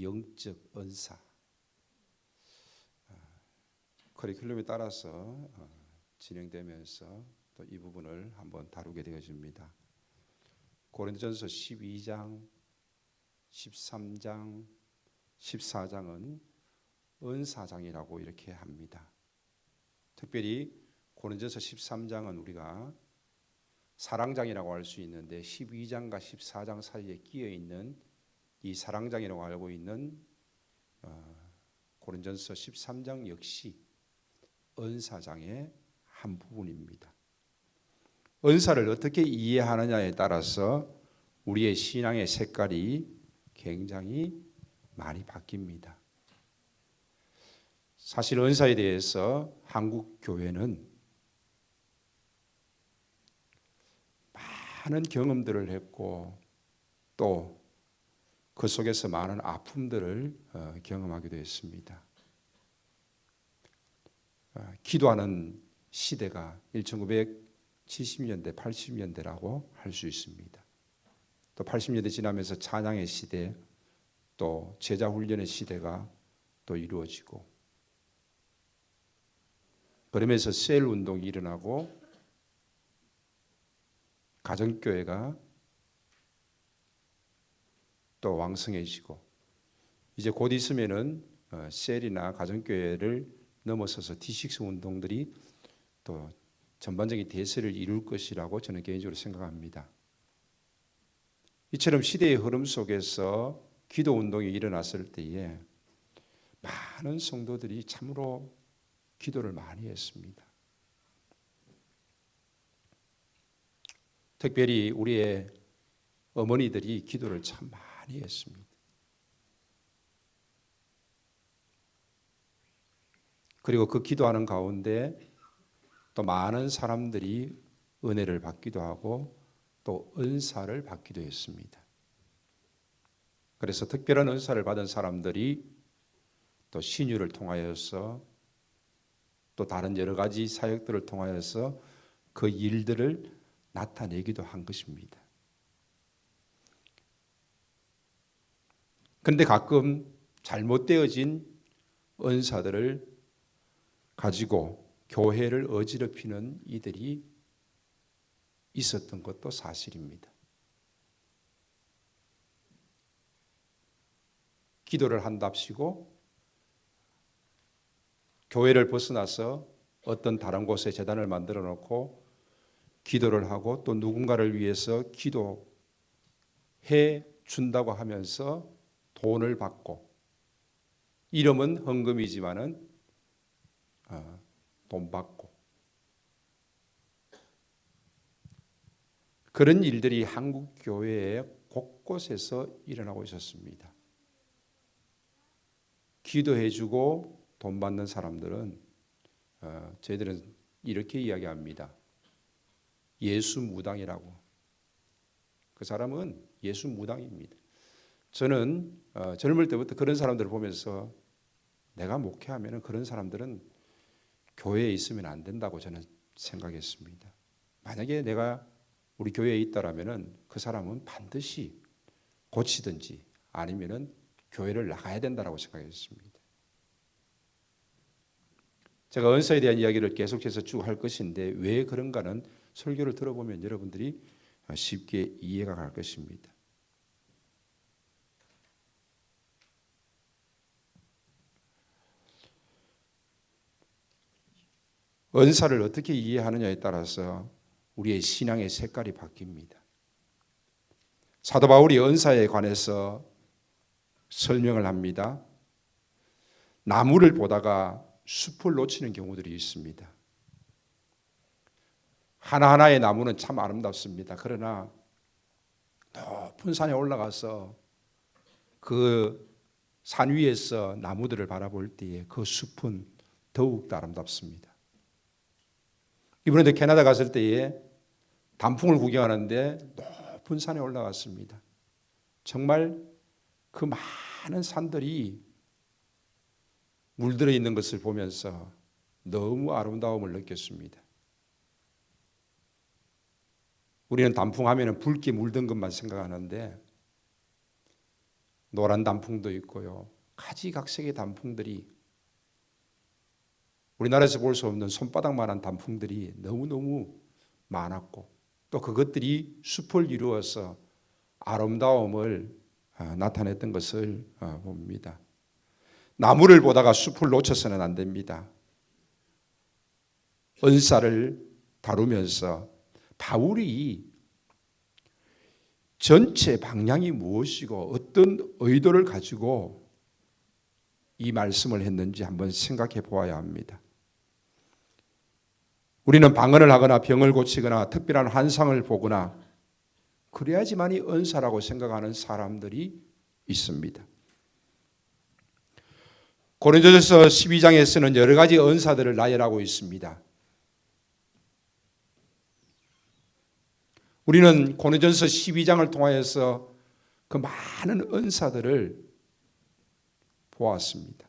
영적 은사 커리큘럼에 따라서 진행되면서 또 이 부분을 한번 다루게 되어집니다. 고린도전서 12장, 13장, 14장은 은사장이라고 이렇게 합니다. 특별히 고린도전서 13장은 우리가 사랑장이라고 할 수 있는데 12장과 14장 사이에 끼어 있는 이 사랑장이라고 알고 있는 고린도전서 13장 역시 은사장의 한 부분입니다. 은사를 어떻게 이해하느냐에 따라서 우리의 신앙의 색깔이 굉장히 많이 바뀝니다. 사실 은사에 대해서 한국 교회는 많은 경험들을 했고 또 그 속에서 많은 아픔들을 경험하기도 했습니다. 기도하는 시대가 1970년대, 80년대라고 할 수 있습니다. 또 80년대 지나면서 찬양의 시대, 또 제자 훈련의 시대가 또 이루어지고 그러면서 셀 운동이 일어나고 가정교회가 또 왕성해지고 이제 곧 있으면은 셀이나 가정교회를 넘어서서 D6 운동들이 또 전반적인 대세를 이룰 것이라고 저는 개인적으로 생각합니다. 이처럼 시대의 흐름 속에서 기도 운동이 일어났을 때에 많은 성도들이 참으로 기도를 많이 했습니다. 특별히 우리의 어머니들이 기도를 참 많이 했습니다. 그리고 그 기도하는 가운데 또 많은 사람들이 은혜를 받기도 하고 또 은사를 받기도 했습니다. 그래서 특별한 은사를 받은 사람들이 또 신유를 통하여서 또 다른 여러 가지 사역들을 통하여서 그 일들을 나타내기도 한 것입니다. 그런데 가끔 잘못되어진 은사들을 가지고 교회를 어지럽히는 이들이 있었던 것도 사실입니다. 기도를 한답시고 교회를 벗어나서 어떤 다른 곳에 제단을 만들어 놓고 기도를 하고 또 누군가를 위해서 기도해 준다고 하면서 돈을 받고 이름은 헌금이지만은 돈 받고 그런 일들이 한국 교회의 곳곳에서 일어나고 있었습니다. 기도해주고 돈 받는 사람들은 저희들은 이렇게 이야기합니다. 예수 무당이라고. 그 사람은 예수 무당입니다. 저는 젊을 때부터 그런 사람들을 보면서 내가 목회하면 그런 사람들은 교회에 있으면 안 된다고 저는 생각했습니다. 만약에 내가 우리 교회에 있다라면은 그 사람은 반드시 고치든지 아니면은 교회를 나가야 된다라고 생각했습니다. 제가 은사에 대한 이야기를 계속해서 쭉 할 것인데 왜 그런가는 설교를 들어보면 여러분들이 쉽게 이해가 갈 것입니다. 은사를 어떻게 이해하느냐에 따라서 우리의 신앙의 색깔이 바뀝니다. 사도 바울이 은사에 관해서 설명을 합니다. 나무를 보다가 숲을 놓치는 경우들이 있습니다. 하나하나의 나무는 참 아름답습니다. 그러나 높은 산에 올라가서 그 산 위에서 나무들을 바라볼 때에 그 숲은 더욱더 아름답습니다. 이번에도 캐나다 갔을 때에 단풍을 구경하는데 높은 산에 올라갔습니다. 정말 그 많은 산들이 물들어 있는 것을 보면서 너무 아름다움을 느꼈습니다. 우리는 단풍하면 붉게 물든 것만 생각하는데 노란 단풍도 있고요. 가지각색의 단풍들이, 우리나라에서 볼 수 없는 손바닥만한 단풍들이 너무너무 많았고, 또 그것들이 숲을 이루어서 아름다움을 나타냈던 것을 봅니다. 나무를 보다가 숲을 놓쳐서는 안 됩니다. 은사를 다루면서 바울이 전체 방향이 무엇이고 어떤 의도를 가지고 이 말씀을 했는지 한번 생각해 보아야 합니다. 우리는 방언을 하거나 병을 고치거나 특별한 환상을 보거나 그래야지만이 은사라고 생각하는 사람들이 있습니다. 고린도전서 12장에서는 여러 가지 은사들을 나열하고 있습니다. 우리는 고린도전서 12장을 통하여서 그 많은 은사들을 보았습니다.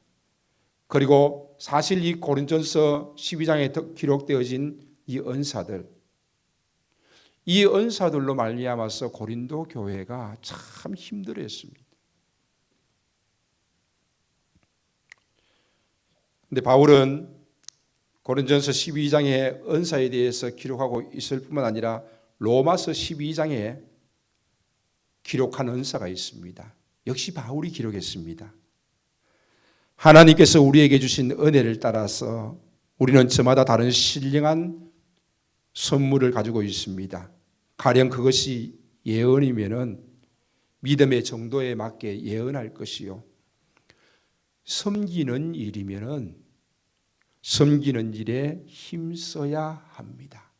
그리고 사실 이 고린도전서 12장에 기록되어진 이 은사들, 이 은사들로 말미암아서 고린도 교회가 참 힘들어했습니다. 근데 바울은 고린도전서 12장의 은사에 대해서 기록하고 있을 뿐만 아니라 로마서 12장에 기록한 은사가 있습니다. 역시 바울이 기록했습니다. 하나님께서 우리에게 주신 은혜를 따라서 우리는 저마다 다른 신령한 선물을 가지고 있습니다. 가령 그것이 예언이면은 믿음의 정도에 맞게 예언할 것이요, 섬기는 일이면은 섬기는 일에 힘써야 합니다.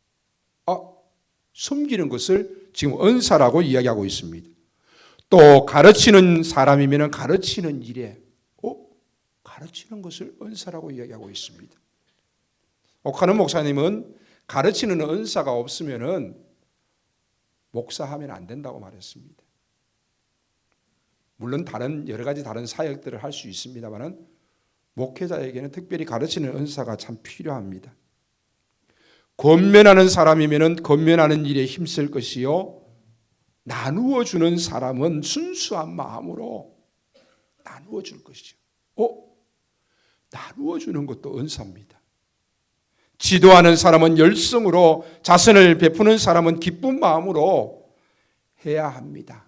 섬기는 것을 지금 은사라고 이야기하고 있습니다. 또 가르치는 사람이면은 가르치는 일에 가르치는 것을 은사라고 이야기하고 있습니다. 옥하는 목사님은 가르치는 은사가 없으면은 목사하면 안 된다고 말했습니다. 물론 여러 가지 다른 사역들을 할 수 있습니다만은 목회자에게는 특별히 가르치는 은사가 참 필요합니다. 권면하는 사람이면은 권면하는 일에 힘쓸 것이요, 나누어 주는 사람은 순수한 마음으로 나누어 줄 것이죠. 나누어 주는 것도 은사입니다. 지도하는 사람은 열성으로, 자선을 베푸는 사람은 기쁜 마음으로 해야 합니다.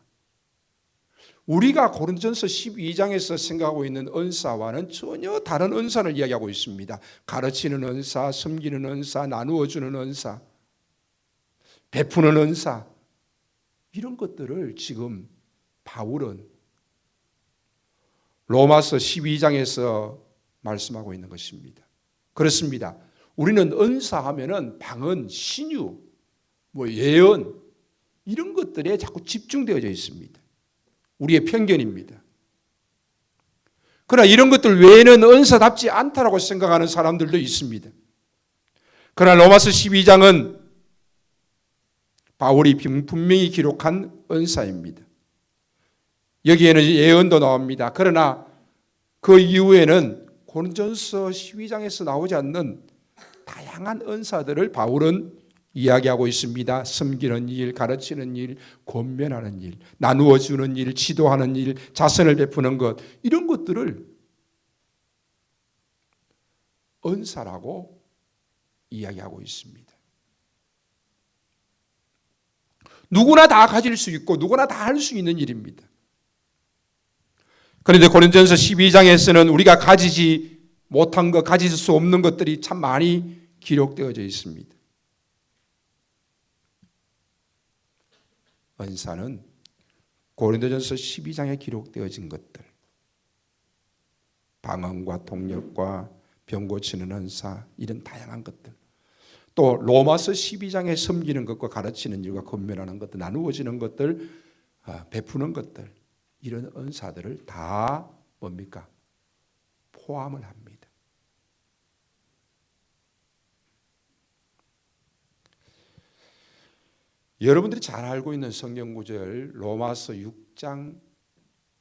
우리가 고린도전서 12장에서 생각하고 있는 은사와는 전혀 다른 은사를 이야기하고 있습니다. 가르치는 은사, 섬기는 은사, 나누어 주는 은사, 베푸는 은사, 이런 것들을 지금 바울은 로마서 12장에서 말씀하고 있는 것입니다. 그렇습니다. 우리는 은사하면은 방언, 신유, 예언, 이런 것들에 자꾸 집중되어져 있습니다. 우리의 편견입니다. 그러나 이런 것들 외에는 은사답지 않다라고 생각하는 사람들도 있습니다. 그러나 로마서 12장은 바울이 분명히 기록한 은사입니다. 여기에는 예언도 나옵니다. 그러나 그 이후에는 고린도전서 12장에서 나오지 않는 다양한 은사들을 바울은 이야기하고 있습니다. 섬기는 일, 가르치는 일, 권면하는 일, 나누어 주는 일, 지도하는 일, 자선을 베푸는 것, 이런 것들을 은사라고 이야기하고 있습니다. 누구나 다 가질 수 있고 누구나 다 할 수 있는 일입니다. 그런데 고린도전서 12장에서는 우리가 가지지 못한 것, 가질 수 없는 것들이 참 많이 기록되어져 있습니다. 은사는 고린도전서 12장에 기록되어진 것들, 방언과 통역과 병 고치는 은사, 이런 다양한 것들, 또 로마서 12장에 섬기는 것과 가르치는 일과 권면하는 것들, 나누어지는 것들, 베푸는 것들, 이런 은사들을 다 뭡니까? 포함을 합니다. 여러분들이 잘 알고 있는 성경 구절 로마서 6장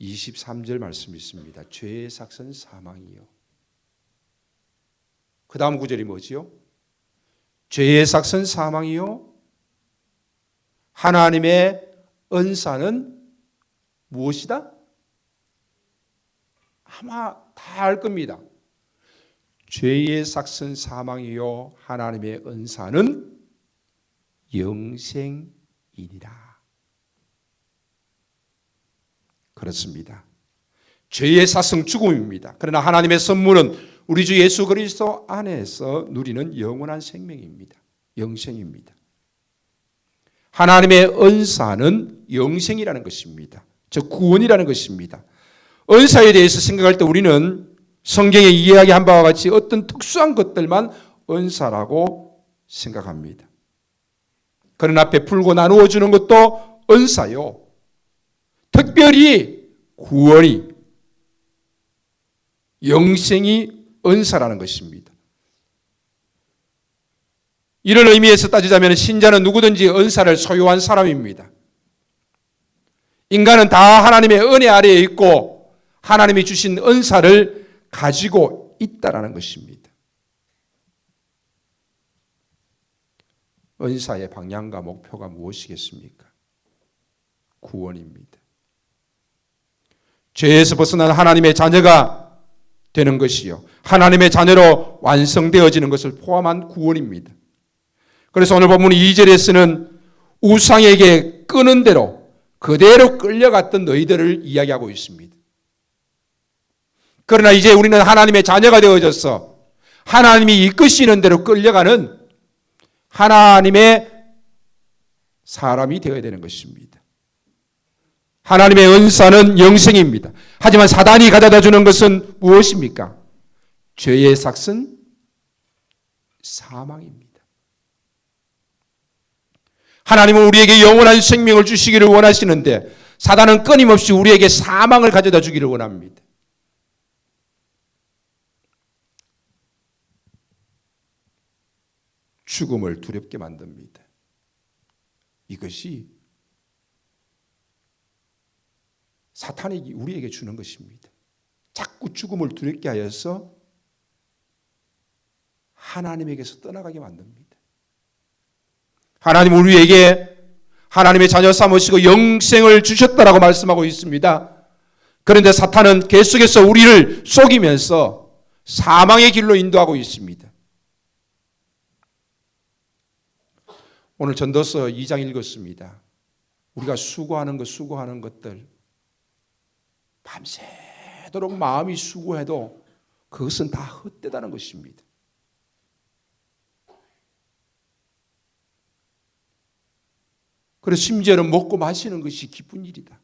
23절 말씀이 있습니다. 죄의 삭은 사망이요. 그 다음 구절이 뭐지요? 죄의 삭은 사망이요, 하나님의 은사는 무엇이다? 아마 다 알 겁니다. 죄의 삭은 사망이요 하나님의 은사는 영생이니라. 그렇습니다. 죄의 삭은 죽음입니다. 그러나 하나님의 선물은 우리 주 예수 그리스도 안에서 누리는 영원한 생명입니다. 영생입니다. 하나님의 은사는 영생이라는 것입니다. 즉 구원이라는 것입니다. 은사에 대해서 생각할 때 우리는 성경에 이야기한 바와 같이 어떤 특수한 것들만 은사라고 생각합니다. 그러나 베풀고 나누어 주는 것도 은사요. 특별히 구원이, 영생이 은사라는 것입니다. 이런 의미에서 따지자면 신자는 누구든지 은사를 소유한 사람입니다. 인간은 다 하나님의 은혜 아래에 있고 하나님이 주신 은사를 가지고 있다라는 것입니다. 은사의 방향과 목표가 무엇이겠습니까? 구원입니다. 죄에서 벗어난 하나님의 자녀가 되는 것이요, 하나님의 자녀로 완성되어지는 것을 포함한 구원입니다. 그래서 오늘 본문 2절에서는 우상에게 끄는 대로 그대로 끌려갔던 너희들을 이야기하고 있습니다. 그러나 이제 우리는 하나님의 자녀가 되어져서 하나님이 이끄시는 대로 끌려가는 하나님의 사람이 되어야 되는 것입니다. 하나님의 은사는 영생입니다. 하지만 사단이 가져다 주는 것은 무엇입니까? 죄의 삭은 사망입니다. 하나님은 우리에게 영원한 생명을 주시기를 원하시는데 사단은 끊임없이 우리에게 사망을 가져다 주기를 원합니다. 죽음을 두렵게 만듭니다. 이것이 사탄이 우리에게 주는 것입니다. 자꾸 죽음을 두렵게 하여서 하나님에게서 떠나가게 만듭니다. 하나님은 우리에게 하나님의 자녀 삼으시고 영생을 주셨다라고 말씀하고 있습니다. 그런데 사탄은 계속해서 우리를 속이면서 사망의 길로 인도하고 있습니다. 오늘 전도서 2장 읽었습니다. 우리가 수고하는 것들 밤새도록 마음이 수고해도 그것은 다 헛되다는 것입니다. 그래서 심지어는 먹고 마시는 것이 기쁜 일이다.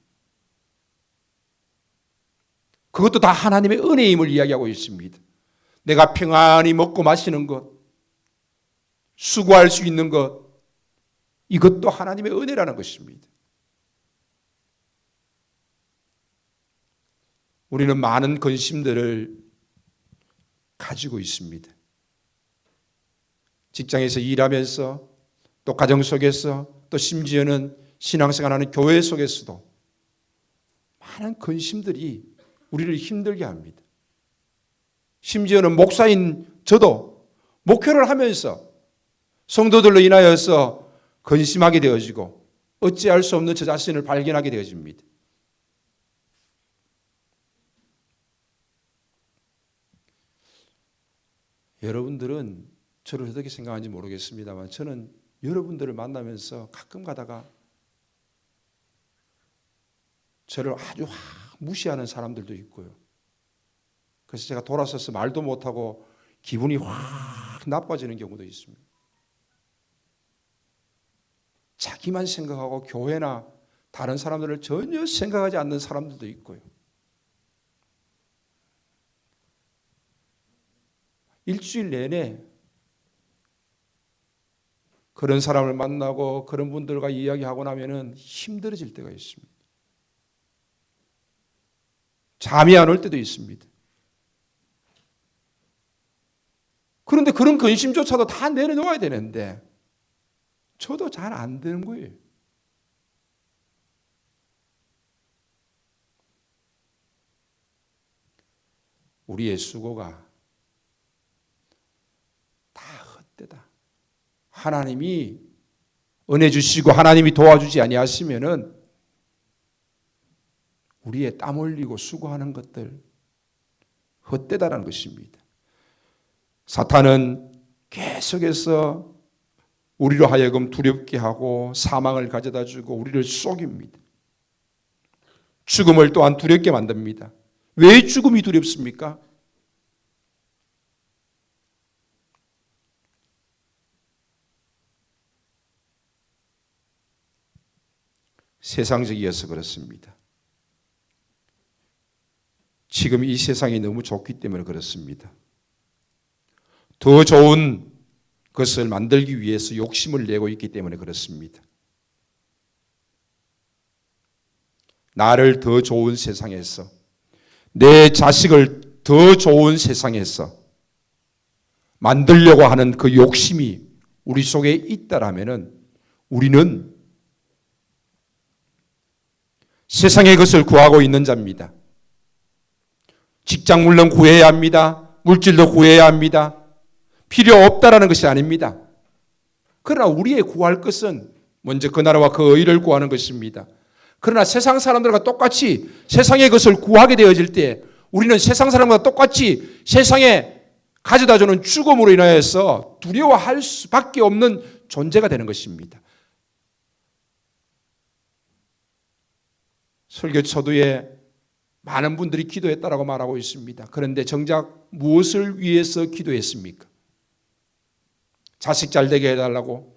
그것도 다 하나님의 은혜임을 이야기하고 있습니다. 내가 평안히 먹고 마시는 것, 수고할 수 있는 것, 이것도 하나님의 은혜라는 것입니다. 우리는 많은 근심들을 가지고 있습니다. 직장에서 일하면서 또 가정 속에서 또 심지어는 신앙생활하는 교회 속에서도 많은 근심들이 우리를 힘들게 합니다. 심지어는 목사인 저도 목회를 하면서 성도들로 인하여서 근심하게 되어지고 어찌할 수 없는 저 자신을 발견하게 되어집니다. 여러분들은 저를 어떻게 생각하는지 모르겠습니다만 저는 여러분들을 만나면서 가끔 가다가 저를 아주 무시하는 사람들도 있고요. 그래서 제가 돌아서서 말도 못하고 기분이 확 나빠지는 경우도 있습니다. 자기만 생각하고 교회나 다른 사람들을 전혀 생각하지 않는 사람들도 있고요. 일주일 내내 그런 사람을 만나고 그런 분들과 이야기하고 나면은 힘들어질 때가 있습니다. 잠이 안 올 때도 있습니다. 그런데 그런 근심조차도 다 내려놓아야 되는데 저도 잘 안 되는 거예요. 우리의 수고가 다 헛되다. 하나님이 은혜 주시고 하나님이 도와주지 아니하시면은 우리의 땀 흘리고 수고하는 것들 헛되다라는 것입니다. 사탄은 계속해서 우리로 하여금 두렵게 하고 사망을 가져다 주고 우리를 속입니다. 죽음을 또한 두렵게 만듭니다. 왜 죽음이 두렵습니까? 세상적이어서 그렇습니다. 지금 이 세상이 너무 좋기 때문에 그렇습니다. 더 좋은 것을 만들기 위해서 욕심을 내고 있기 때문에 그렇습니다. 나를 더 좋은 세상에서, 내 자식을 더 좋은 세상에서 만들려고 하는 그 욕심이 우리 속에 있다라면 우리는 세상의 것을 구하고 있는 자입니다. 직장 물론 구해야 합니다. 물질도 구해야 합니다. 필요 없다라는 것이 아닙니다. 그러나 우리의 구할 것은 먼저 그 나라와 그 의를 구하는 것입니다. 그러나 세상 사람들과 똑같이 세상의 것을 구하게 되어질 때 우리는 세상 사람과 똑같이 세상에 가져다주는 죽음으로 인하여서 두려워할 수밖에 없는 존재가 되는 것입니다. 설교 초두에 많은 분들이 기도했다라고 말하고 있습니다. 그런데 정작 무엇을 위해서 기도했습니까? 자식 잘 되게 해달라고,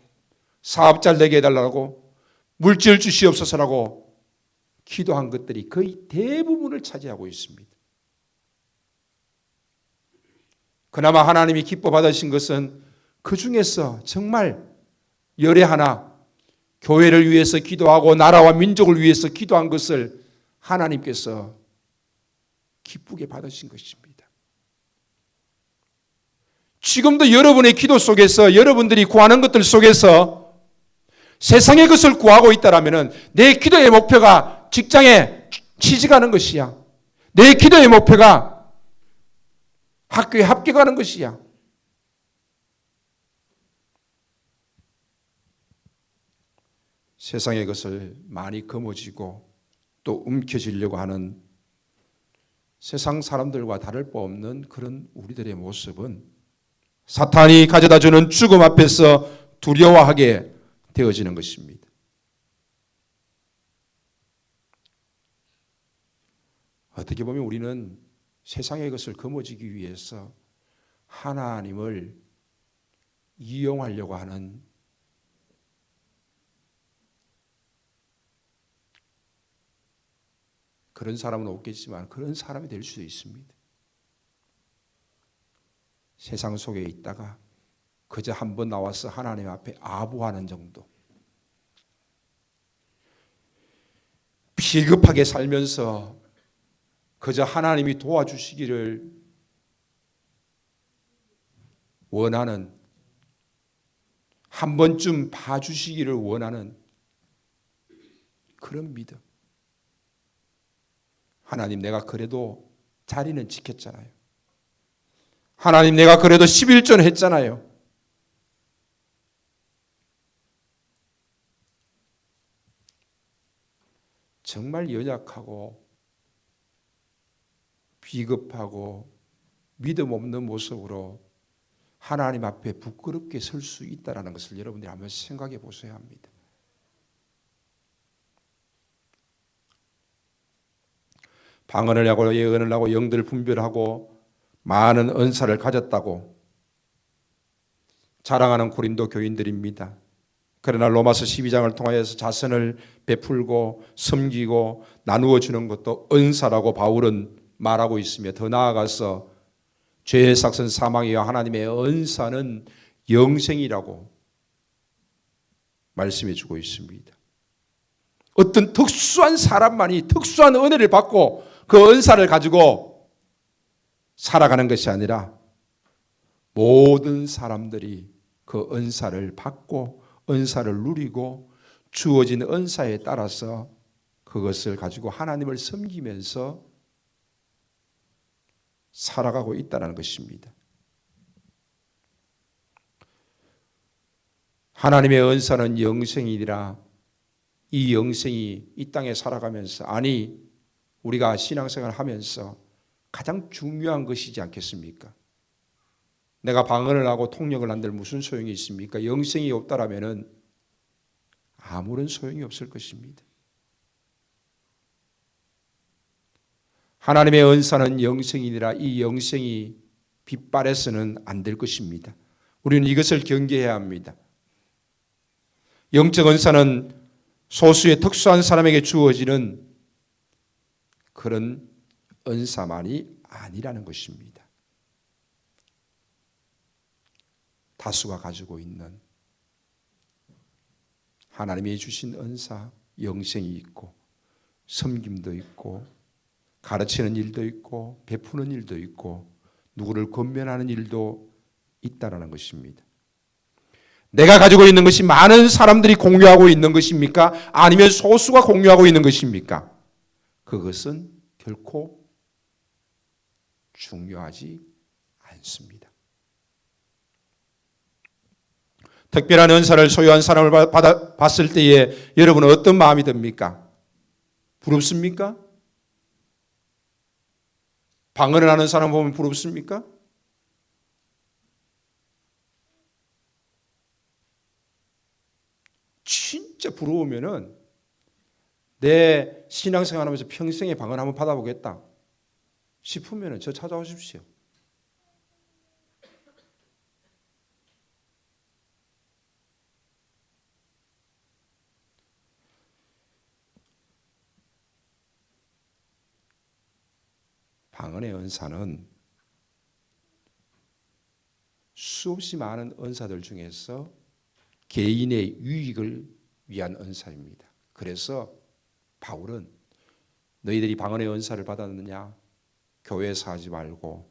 사업 잘 되게 해달라고, 물질 주시옵소서라고 기도한 것들이 거의 대부분을 차지하고 있습니다. 그나마 하나님이 기뻐 받으신 것은 그 중에서 정말 열의 하나, 교회를 위해서 기도하고 나라와 민족을 위해서 기도한 것을 하나님께서 기쁘게 받으신 것입니다. 지금도 여러분의 기도 속에서 여러분들이 구하는 것들 속에서 세상의 것을 구하고 있다라면 내 기도의 목표가 직장에 취직하는 것이야. 내 기도의 목표가 학교에 합격하는 것이야. 세상의 것을 많이 거머쥐고 또 움켜쥐려고 하는 세상 사람들과 다를 바 없는 그런 우리들의 모습은 사탄이 가져다주는 죽음 앞에서 두려워하게 되어지는 것입니다. 어떻게 보면 우리는 세상의 것을 거머쥐기 위해서 하나님을 이용하려고 하는 그런 사람은 없겠지만 그런 사람이 될 수도 있습니다. 세상 속에 있다가 그저 한번 나와서 하나님 앞에 아부하는 정도. 비겁하게 살면서 그저 하나님이 도와주시기를 원하는, 한 번쯤 봐주시기를 원하는 그런 믿음. 하나님 내가 그래도 자리는 지켰잖아요. 하나님 내가 그래도 11전 했잖아요. 정말 연약하고 비겁하고 믿음 없는 모습으로 하나님 앞에 부끄럽게 설 수 있다는 것을 여러분들이 한번 생각해 보셔야 합니다. 방언을 하고 예언을 하고 영들 분별하고 많은 은사를 가졌다고 자랑하는 고린도 교인들입니다. 그러나 로마서 12장을 통하여서 자선을 베풀고 섬기고 나누어 주는 것도 은사라고 바울은 말하고 있으며 더 나아가서 죄의 삭은 사망이요 하나님의 은사는 영생이라고 말씀해 주고 있습니다. 어떤 특수한 사람만이 특수한 은혜를 받고 그 은사를 가지고 살아가는 것이 아니라 모든 사람들이 그 은사를 받고 은사를 누리고 주어진 은사에 따라서 그것을 가지고 하나님을 섬기면서 살아가고 있다는 것입니다. 하나님의 은사는 영생이라 이 영생이 이 땅에 살아가면서, 아니 우리가 신앙생활을 하면서 가장 중요한 것이지 않겠습니까? 내가 방언을 하고 통역을 한들 무슨 소용이 있습니까? 영생이 없다라면은 아무런 소용이 없을 것입니다. 하나님의 은사는 영생이니라. 이 영생이 빛발해서는 안 될 것입니다. 우리는 이것을 경계해야 합니다. 영적 은사는 소수의 특수한 사람에게 주어지는 그런 은사만이 아니라는 것입니다. 다수가 가지고 있는 하나님이 주신 은사, 영생이 있고 섬김도 있고 가르치는 일도 있고 베푸는 일도 있고 누구를 권면하는 일도 있다라는 것입니다. 내가 가지고 있는 것이 많은 사람들이 공유하고 있는 것입니까? 아니면 소수가 공유하고 있는 것입니까? 그것은 결코 중요하지 않습니다. 특별한 은사를 소유한 사람을 봤을 때에 여러분은 어떤 마음이 듭니까? 부럽습니까? 방언을 하는 사람 보면 부럽습니까? 진짜 부러우면은 내 신앙생활하면서 평생에 방언 한번 받아보겠다 싶으면은 저 찾아오십시오. 방언의 은사는 수없이 많은 은사들 중에서 개인의 유익을 위한 은사입니다. 그래서 바울은 너희들이 방언의 은사를 받았느냐? 교회에서 하지 말고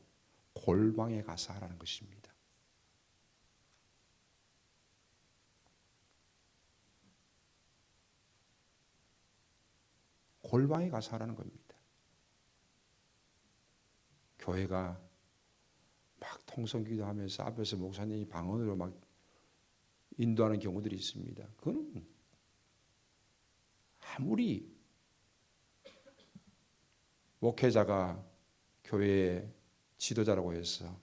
골방에 가서 하라는 것입니다. 골방에 가서 하라는 겁니다. 교회가 막 통성기도 하면서 앞에서 목사님이 방언으로 막 인도하는 경우들이 있습니다. 그건 아무리 목회자가 교회의 지도자라고 해서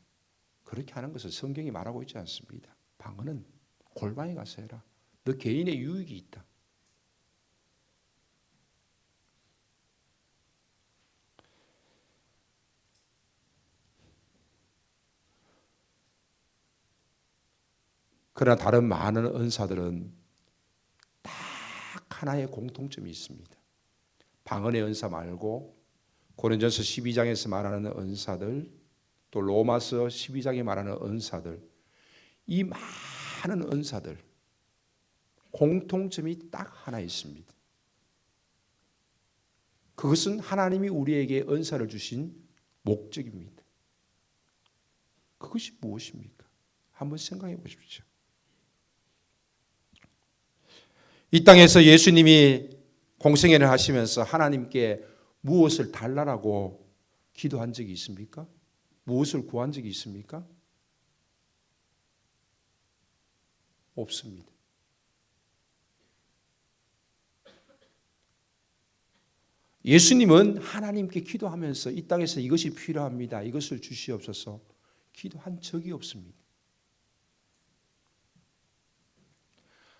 그렇게 하는 것을 성경이 말하고 있지 않습니다. 방언은 골방에 가서 해라. 너 개인의 유익이 있다. 그러나 다른 많은 은사들은 딱 하나의 공통점이 있습니다. 방언의 은사 말고 고린도전서 12장에서 말하는 은사들, 또 로마서 12장에 말하는 은사들, 이 많은 은사들 공통점이 딱 하나 있습니다. 그것은 하나님이 우리에게 은사를 주신 목적입니다. 그것이 무엇입니까? 한번 생각해 보십시오. 이 땅에서 예수님이 공생애를 하시면서 하나님께 무엇을 달라고 기도한 적이 있습니까? 무엇을 구한 적이 있습니까? 없습니다. 예수님은 하나님께 기도하면서 이 땅에서 이것이 필요합니다. 이것을 주시옵소서 기도한 적이 없습니다.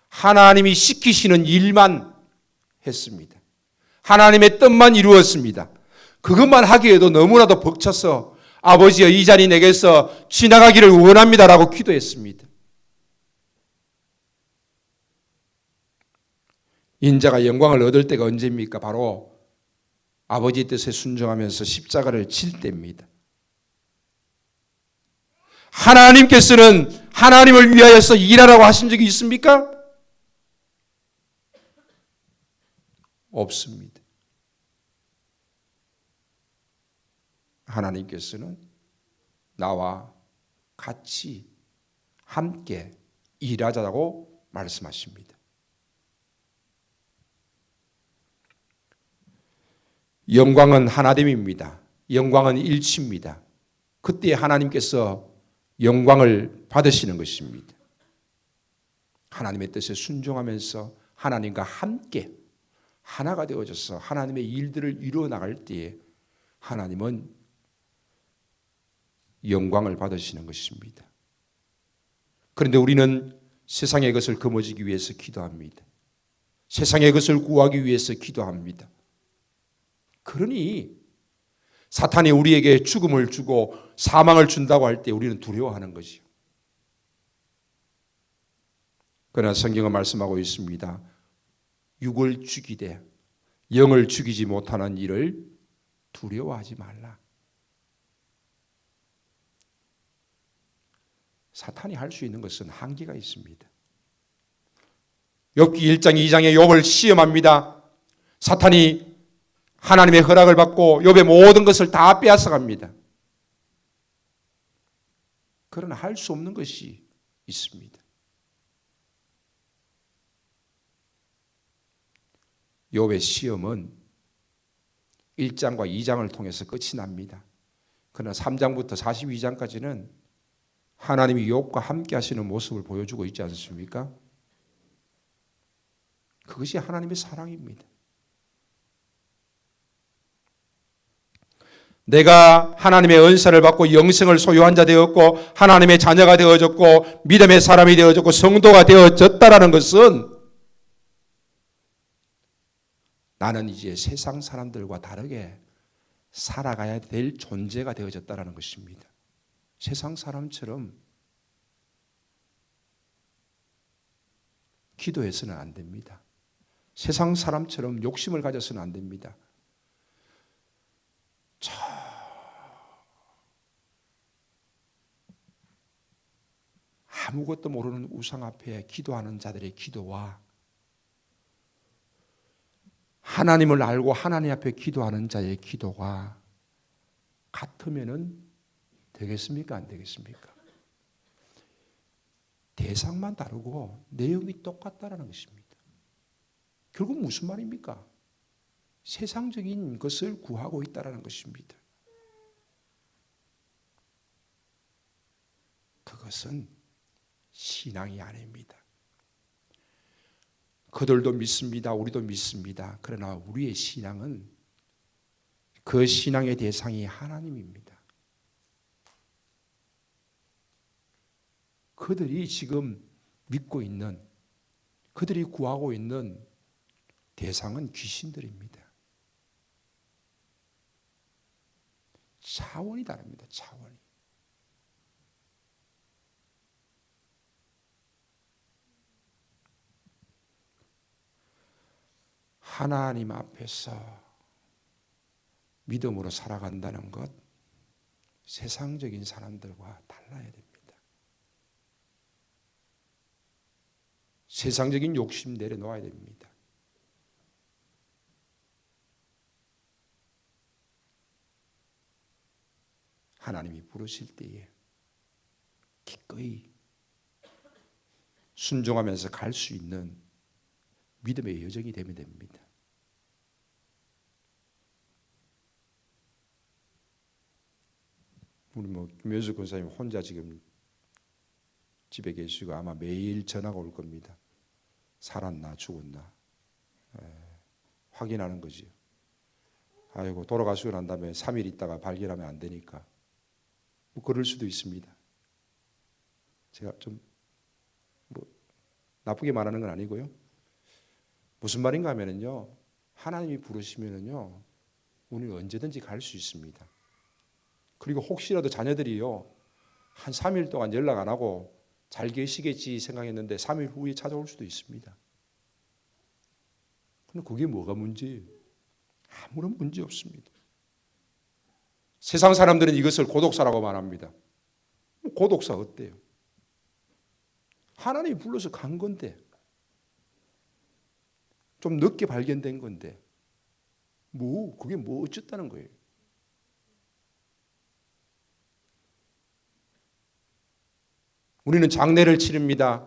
하나님이 시키시는 일만 했습니다. 하나님의 뜻만 이루었습니다. 그것만 하기에도 너무나도 벅차서 아버지여 이 잔이 내게서 지나가기를 원합니다라고 기도했습니다. 인자가 영광을 얻을 때가 언제입니까? 바로 아버지의 뜻에 순종하면서 십자가를 칠 때입니다. 하나님께서는 하나님을 위하여서 일하라고 하신 적이 있습니까? 없습니다. 하나님께서는 나와 같이 함께 일하자고 말씀하십니다. 영광은 하나됨입니다. 영광은 일치입니다. 그때 하나님께서 영광을 받으시는 것입니다. 하나님의 뜻에 순종하면서 하나님과 함께 하나가 되어져서 하나님의 일들을 이루어 나갈 때에 하나님은 영광을 받으시는 것입니다. 그런데 우리는 세상의 것을 거머쥐기 위해서 기도합니다. 세상의 것을 구하기 위해서 기도합니다. 그러니 사탄이 우리에게 죽음을 주고 사망을 준다고 할 때 우리는 두려워하는 것이요. 그러나 성경은 말씀하고 있습니다. 육을 죽이되 영을 죽이지 못하는 일을 두려워하지 말라. 사탄이 할 수 있는 것은 한계가 있습니다. 욥기 1장 2장에 욥을 시험합니다. 사탄이 하나님의 허락을 받고 욥의 모든 것을 다 빼앗아갑니다. 그러나 할 수 없는 것이 있습니다. 욥의 시험은 1장과 2장을 통해서 끝이 납니다. 그러나 3장부터 42장까지는 하나님이 욥과 함께 하시는 모습을 보여주고 있지 않습니까? 그것이 하나님의 사랑입니다. 내가 하나님의 은사를 받고 영생을 소유한 자 되었고 하나님의 자녀가 되어졌고 믿음의 사람이 되어졌고 성도가 되어졌다라는 것은 나는 이제 세상 사람들과 다르게 살아가야 될 존재가 되어졌다라는 것입니다. 세상 사람처럼 기도해서는 안 됩니다. 세상 사람처럼 욕심을 가져서는 안 됩니다. 아무것도 모르는 우상 앞에 기도하는 자들의 기도와 하나님을 알고 하나님 앞에 기도하는 자의 기도가 같으면 되겠습니까? 안 되겠습니까? 대상만 다르고 내용이 똑같다라는 것입니다. 결국 무슨 말입니까? 세상적인 것을 구하고 있다라는 것입니다. 그것은 신앙이 아닙니다. 그들도 믿습니다. 우리도 믿습니다. 그러나 우리의 신앙은 그 신앙의 대상이 하나님입니다. 그들이 지금 믿고 있는, 그들이 구하고 있는 대상은 귀신들입니다. 차원이 다릅니다. 차원이. 하나님 앞에서 믿음으로 살아간다는 것, 세상적인 사람들과 달라야 됩니다. 세상적인 욕심 내려놓아야 됩니다. 하나님이 부르실 때에 기꺼이 순종하면서 갈 수 있는 믿음의 여정이 되면 됩니다. 우리 김효수 권사님 혼자 지금 집에 계시고 아마 매일 전화가 올 겁니다. 살았나 죽었나 확인하는 거지요. 아이고 돌아가시고 난 다음에 3일 있다가 발견하면 안 되니까 그럴 수도 있습니다. 제가 좀 나쁘게 말하는 건 아니고요. 무슨 말인가 하면은요, 하나님이 부르시면은요, 우리는 언제든지 갈 수 있습니다. 그리고 혹시라도 자녀들이요, 한 3일 동안 연락 안 하고 잘 계시겠지 생각했는데 3일 후에 찾아올 수도 있습니다. 근데 그게 뭐가 문제예요? 아무런 문제 없습니다. 세상 사람들은 이것을 고독사라고 말합니다. 고독사 어때요? 하나님이 불러서 간 건데, 좀 늦게 발견된 건데, 그게 어쨌다는 거예요. 우리는 장례를 치릅니다.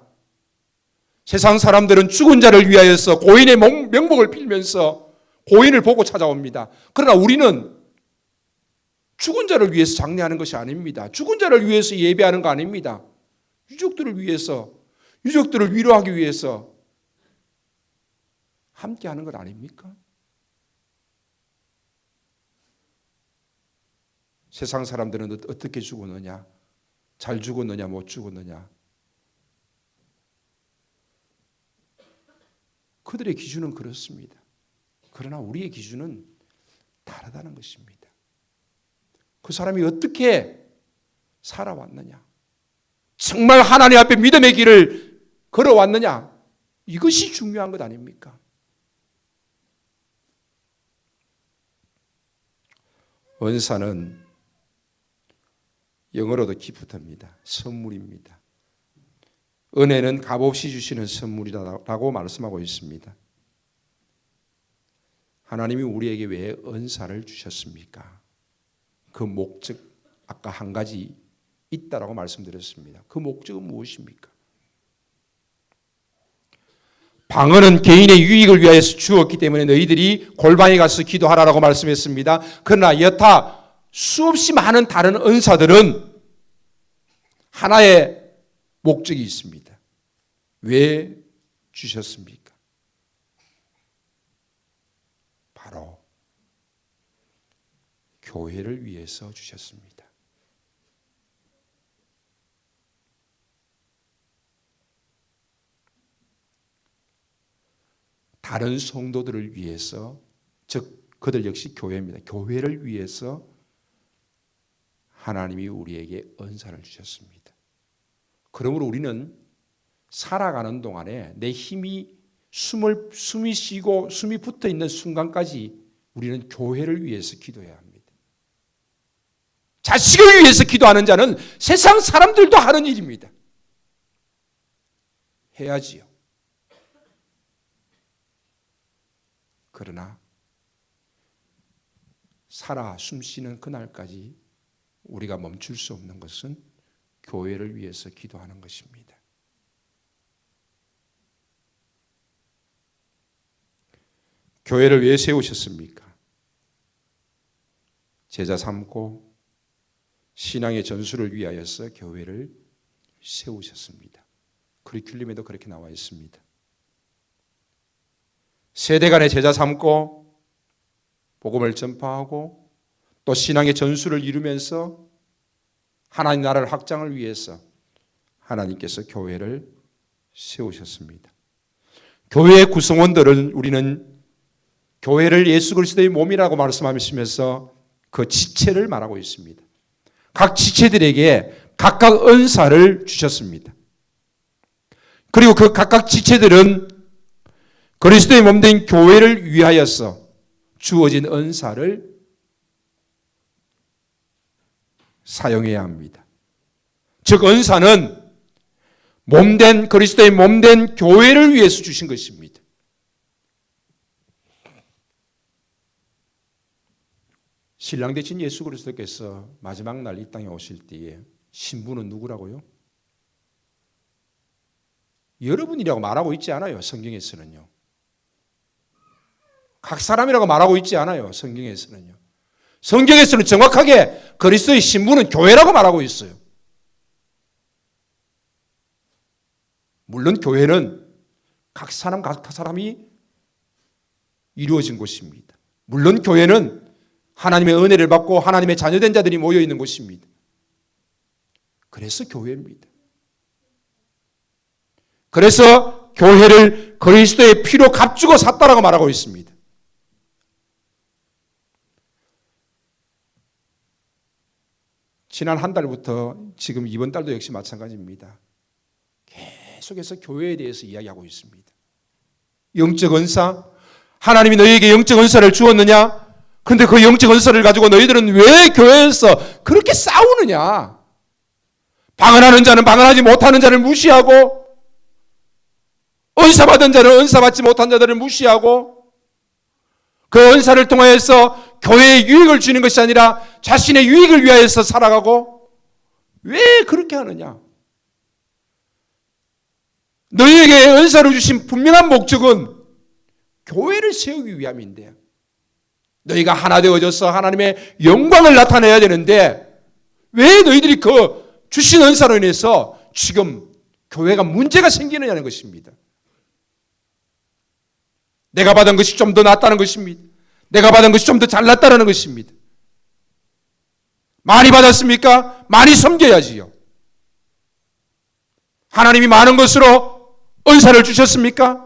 세상 사람들은 죽은 자를 위하여서 고인의 명복을 빌면서 고인을 보고 찾아옵니다. 그러나 우리는 죽은 자를 위해서 장례하는 것이 아닙니다. 죽은 자를 위해서 예배하는 거 아닙니다. 유족들을 위해서, 유족들을 위로하기 위해서 함께 하는 것 아닙니까? 세상 사람들은 어떻게 죽었느냐? 잘 죽었느냐, 못 죽었느냐? 그들의 기준은 그렇습니다. 그러나 우리의 기준은 다르다는 것입니다. 그 사람이 어떻게 살아왔느냐? 정말 하나님 앞에 믿음의 길을 걸어왔느냐? 이것이 중요한 것 아닙니까? 은사는 영어로도 기프트입니다. 선물입니다. 은혜는 값없이 주시는 선물이라고 말씀하고 있습니다. 하나님이 우리에게 왜 은사를 주셨습니까? 그 목적, 아까 한 가지 있다라고 말씀드렸습니다. 그 목적은 무엇입니까? 방언은 개인의 유익을 위하여서 주었기 때문에 너희들이 골방에 가서 기도하라라고 말씀했습니다. 그러나 여타 수없이 많은 다른 은사들은 하나의 목적이 있습니다. 왜 주셨습니까? 바로 교회를 위해서 주셨습니다. 다른 성도들을 위해서, 즉 그들 역시 교회입니다. 교회를 위해서 하나님이 우리에게 은사를 주셨습니다. 그러므로 우리는 살아가는 동안에 내 힘이 숨이 쉬고 숨이 붙어 있는 순간까지 우리는 교회를 위해서 기도해야 합니다. 자식을 위해서 기도하는 자는 세상 사람들도 하는 일입니다. 해야지요. 그러나 살아 숨쉬는 그날까지 우리가 멈출 수 없는 것은 교회를 위해서 기도하는 것입니다. 교회를 왜 세우셨습니까? 제자 삼고 신앙의 전수를 위하여서 교회를 세우셨습니다. 커리큘럼에도 그렇게 나와 있습니다. 세대 간의 제자 삼고 복음을 전파하고 또 신앙의 전수를 이루면서 하나님 나라를 확장을 위해서 하나님께서 교회를 세우셨습니다. 교회의 구성원들은 우리는 교회를 예수 그리스도의 몸이라고 말씀하시면서 그 지체를 말하고 있습니다. 각 지체들에게 각각 은사를 주셨습니다. 그리고 그 각각 지체들은 그리스도의 몸된 교회를 위하여서 주어진 은사를 사용해야 합니다. 즉 은사는 몸된 그리스도의 몸된 교회를 위해서 주신 것입니다. 신랑 되신 예수 그리스도께서 마지막 날 이 땅에 오실 때에 신부는 누구라고요? 여러분이라고 말하고 있지 않아요. 성경에서는요. 각 사람이라고 말하고 있지 않아요. 성경에서는요. 성경에서는 정확하게 그리스도의 신부는 교회라고 말하고 있어요. 물론 교회는 각 사람이 이루어진 곳입니다. 물론 교회는 하나님의 은혜를 받고 하나님의 자녀된 자들이 모여 있는 곳입니다. 그래서 교회입니다. 그래서 교회를 그리스도의 피로 값주고 샀다라고 말하고 있습니다. 지난 한 달부터 지금 이번 달도 역시 마찬가지입니다. 계속해서 교회에 대해서 이야기하고 있습니다. 영적 은사, 하나님이 너희에게 영적 은사를 주었느냐? 근데 그 영적 은사를 가지고 너희들은 왜 교회에서 그렇게 싸우느냐? 방언하는 자는 방언하지 못하는 자를 무시하고, 은사 받은 자는 은사 받지 못한 자들을 무시하고, 그 은사를 통하여서 교회에 유익을 주는 것이 아니라 자신의 유익을 위하여서 살아가고, 왜 그렇게 하느냐? 너희에게 은사를 주신 분명한 목적은 교회를 세우기 위함인데요. 너희가 하나 되어져서 하나님의 영광을 나타내야 되는데 왜 너희들이 그 주신 은사로 인해서 지금 교회가 문제가 생기느냐는 것입니다. 내가 받은 것이 좀 더 낫다는 것입니다. 내가 받은 것이 좀 더 잘났다는 것입니다. 많이 받았습니까? 많이 섬겨야지요. 하나님이 많은 것으로 은사를 주셨습니까?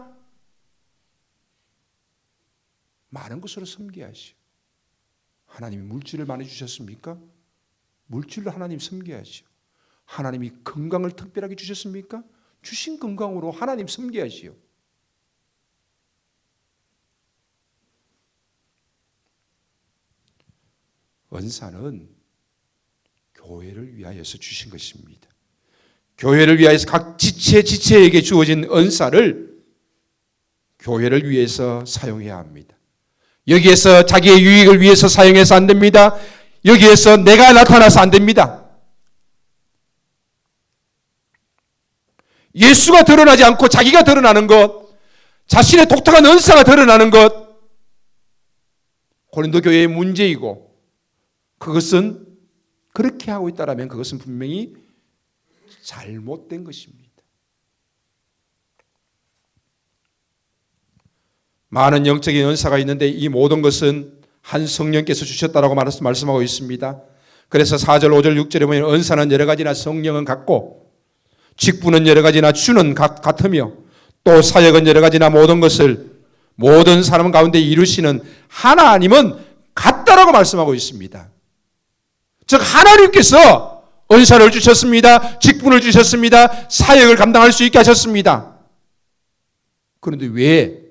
많은 것으로 섬겨야지요. 하나님이 물질을 많이 주셨습니까? 물질로 하나님 섬겨야지요. 하나님이 건강을 특별하게 주셨습니까? 주신 건강으로 하나님 섬겨야지요. 은사는 교회를 위하여서 주신 것입니다. 교회를 위하여서 각 지체에게 주어진 은사를 교회를 위해서 사용해야 합니다. 여기에서 자기의 유익을 위해서 사용해서 안 됩니다. 여기에서 내가 나타나서 안 됩니다. 예수가 드러나지 않고 자기가 드러나는 것, 자신의 독특한 은사가 드러나는 것, 고린도 교회의 문제이고, 그것은 그렇게 하고 있다면 그것은 분명히 잘못된 것입니다. 많은 영적인 은사가 있는데 이 모든 것은 한 성령께서 주셨다라고 말씀하고 있습니다. 그래서 4절, 5절, 6절에 보면 은사는 여러 가지나 성령은 같고 직분은 여러 가지나 주는 같으며 또 사역은 여러 가지나 모든 것을 모든 사람 가운데 이루시는 하나님은 같다라고 말씀하고 있습니다. 즉 하나님께서 은사를 주셨습니다. 직분을 주셨습니다. 사역을 감당할 수 있게 하셨습니다. 그런데 왜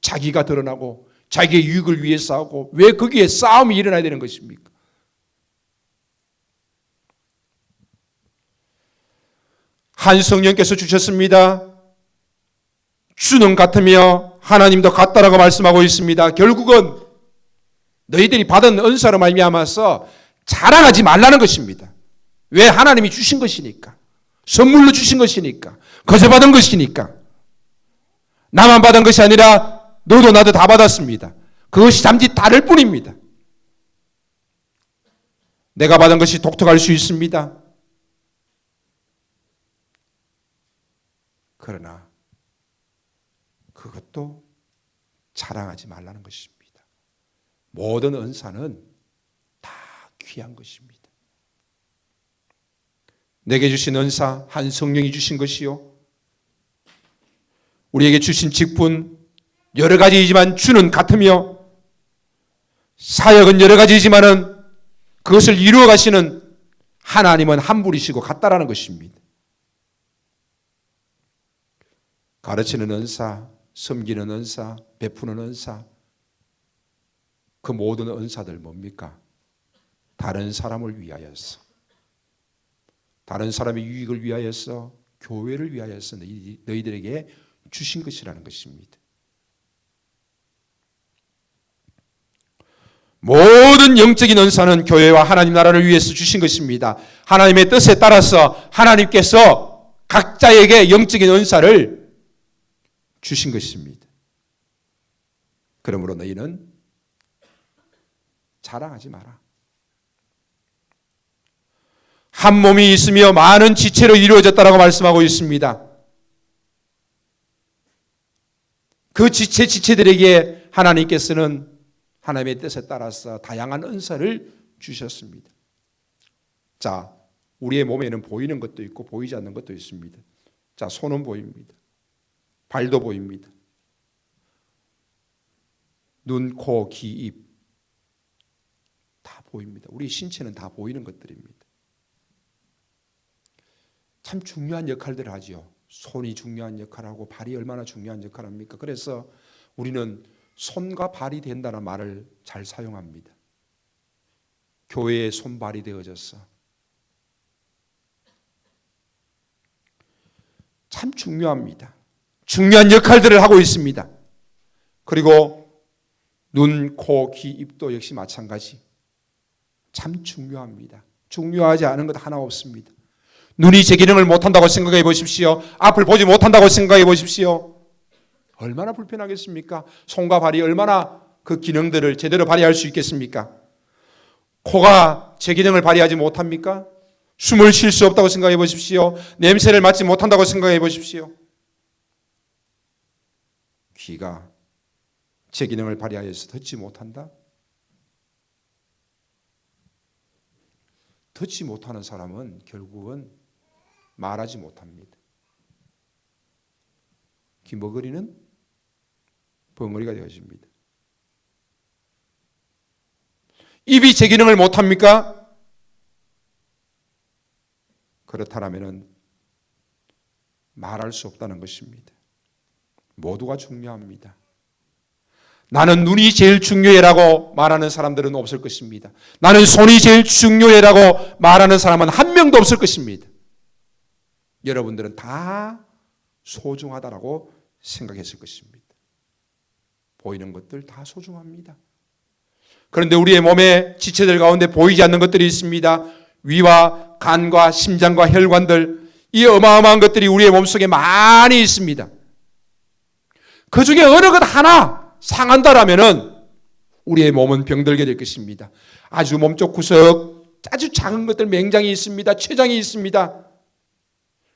자기가 드러나고 자기의 유익을 위해 싸우고 왜 거기에 싸움이 일어나야 되는 것입니까? 한 성령께서 주셨습니다. 주는 같으며 하나님도 같다라고 말씀하고 있습니다. 결국은 너희들이 받은 은사로 말미암아서 자랑하지 말라는 것입니다. 왜? 하나님이 주신 것이니까. 선물로 주신 것이니까. 거저 받은 것이니까. 나만 받은 것이 아니라 너도 나도 다 받았습니다. 그것이 잠시 다를 뿐입니다. 내가 받은 것이 독특할 수 있습니다. 그러나 그것도 자랑하지 말라는 것입니다. 모든 은사는 다 귀한 것입니다. 내게 주신 은사 한 성령이 주신 것이요, 우리에게 주신 직분 여러 가지이지만 주는 같으며 사역은 여러 가지이지만은 그것을 이루어 가시는 하나님은 한 분이시고 같다라는 것입니다. 가르치는 은사, 섬기는 은사, 베푸는 은사, 그 모든 은사들 뭡니까? 다른 사람을 위하여서, 다른 사람의 유익을 위하여서, 교회를 위하여서 너희들에게 주신 것이라는 것입니다. 모든 영적인 은사는 교회와 하나님 나라를 위해서 주신 것입니다. 하나님의 뜻에 따라서 하나님께서 각자에게 영적인 은사를 주신 것입니다. 그러므로 너희는 자랑하지 마라. 한 몸이 있으며 많은 지체로 이루어졌다라고 말씀하고 있습니다. 그 지체들에게 하나님께서는 하나님의 뜻에 따라서 다양한 은사를 주셨습니다. 자, 우리의 몸에는 보이는 것도 있고 보이지 않는 것도 있습니다. 자, 손은 보입니다. 발도 보입니다. 눈, 코, 귀, 입 다 보입니다. 우리 신체는 다 보이는 것들입니다. 참 중요한 역할들을 하죠. 손이 중요한 역할을 하고 발이 얼마나 중요한 역할을 합니까? 그래서 우리는 손과 발이 된다는 말을 잘 사용합니다. 교회의 손발이 되어져서 참 중요합니다. 중요한 역할들을 하고 있습니다. 그리고 눈, 코, 귀, 입도 역시 마찬가지. 참 중요합니다. 중요하지 않은 것 하나 없습니다. 눈이 제 기능을 못한다고 생각해 보십시오. 앞을 보지 못한다고 생각해 보십시오. 얼마나 불편하겠습니까? 손과 발이 얼마나 그 기능들을 제대로 발휘할 수 있겠습니까? 코가 제 기능을 발휘하지 못합니까? 숨을 쉴 수 없다고 생각해 보십시오. 냄새를 맡지 못한다고 생각해 보십시오. 귀가 제 기능을 발휘하여서 듣지 못한다? 듣지 못하는 사람은 결국은 말하지 못합니다. 기머거리는 벙어리가 되어집니다. 입이 제 기능을 못합니까? 그렇다면 말할 수 없다는 것입니다. 모두가 중요합니다. 나는 눈이 제일 중요해라고 말하는 사람들은 없을 것입니다. 나는 손이 제일 중요해라고 말하는 사람은 한 명도 없을 것입니다. 여러분들은 다 소중하다라고 생각했을 것입니다. 보이는 것들 다 소중합니다. 그런데 우리의 몸의 지체들 가운데 보이지 않는 것들이 있습니다. 위와 간과 심장과 혈관들, 이 어마어마한 것들이 우리의 몸속에 많이 있습니다. 그 중에 어느 것 하나 상한다라면 우리의 몸은 병들게 될 것입니다. 아주 몸쪽 구석, 아주 작은 것들, 맹장이 있습니다. 췌장이 있습니다.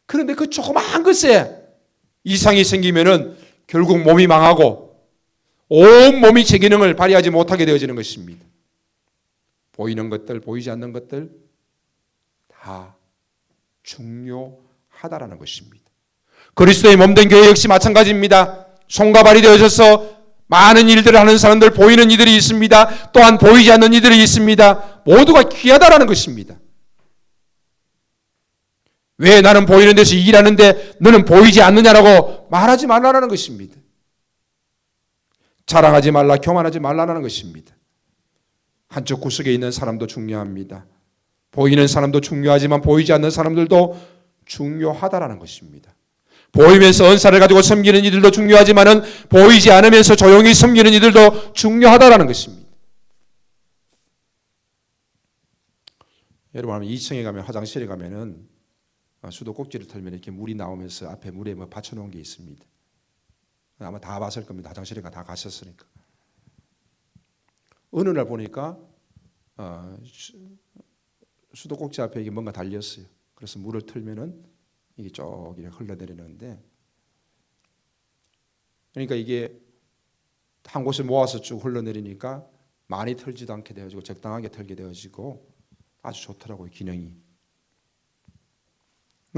그런데 그 조그마한 것에 이상이 생기면은 결국 몸이 망하고 온 몸이 제 기능을 발휘하지 못하게 되어지는 것입니다. 보이는 것들, 보이지 않는 것들 다 중요하다라는 것입니다. 그리스도의 몸된 교회 역시 마찬가지입니다. 손과 발이 되어져서 많은 일들을 하는 사람들, 보이는 이들이 있습니다. 또한 보이지 않는 이들이 있습니다. 모두가 귀하다라는 것입니다. 왜 나는 보이는 데서 일하는데 너는 보이지 않느냐라고 말하지 말라는 것입니다. 자랑하지 말라, 교만하지 말라는 것입니다. 한쪽 구석에 있는 사람도 중요합니다. 보이는 사람도 중요하지만 보이지 않는 사람들도 중요하다라는 것입니다. 보이면서 은사를 가지고 섬기는 이들도 중요하지만 보이지 않으면서 조용히 섬기는 이들도 중요하다라는 것입니다. 여러분 2층에 가면, 화장실에 가면은 수도꼭지를 털면 이렇게 물이 나오면서 앞에 물에 뭐 받쳐놓은 게 있습니다. 아마 다 봤을 겁니다. 화장실에 다 가셨으니까. 어느 날 보니까 수도꼭지 앞에 이게 뭔가 달렸어요. 그래서 물을 틀면은 이게 쭉 이렇게 흘러내리는데, 그러니까 이게 한 곳에 모아서 쭉 흘러내리니까 많이 털지도 않게 되어지고 적당하게 털게 되어지고 아주 좋더라고요, 기능이.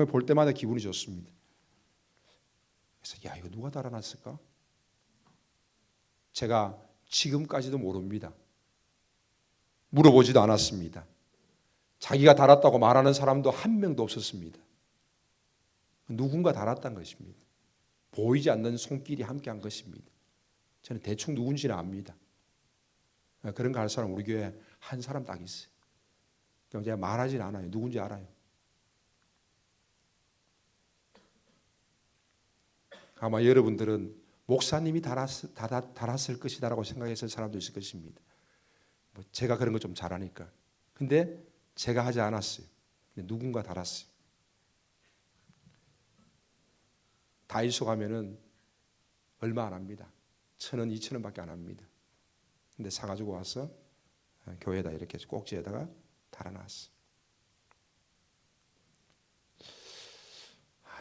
볼 때마다 기분이 좋습니다. 그래서 야, 이거 누가 달아놨을까? 제가 지금까지도 모릅니다. 물어보지도 않았습니다. 자기가 달았다고 말하는 사람도 한 명도 없었습니다. 누군가 달았다는 것입니다. 보이지 않는 손길이 함께한 것입니다. 저는 대충 누군지는 압니다. 그런 거 할 사람 우리 교회에 한 사람 딱 있어요. 그럼 제가 말하진 않아요. 누군지 알아요. 아마 여러분들은 목사님이 달았을 것이다라고 생각했을 사람도 있을 것입니다. 제가 그런 거 좀 잘하니까. 근데 제가 하지 않았어요. 누군가 달았어요. 다이소 가면은 얼마 안 합니다. 1,000원, 2,000원밖에 안 합니다. 근데 사가지고 와서 교회에다 이렇게 꼭지에다가 달아놨어요.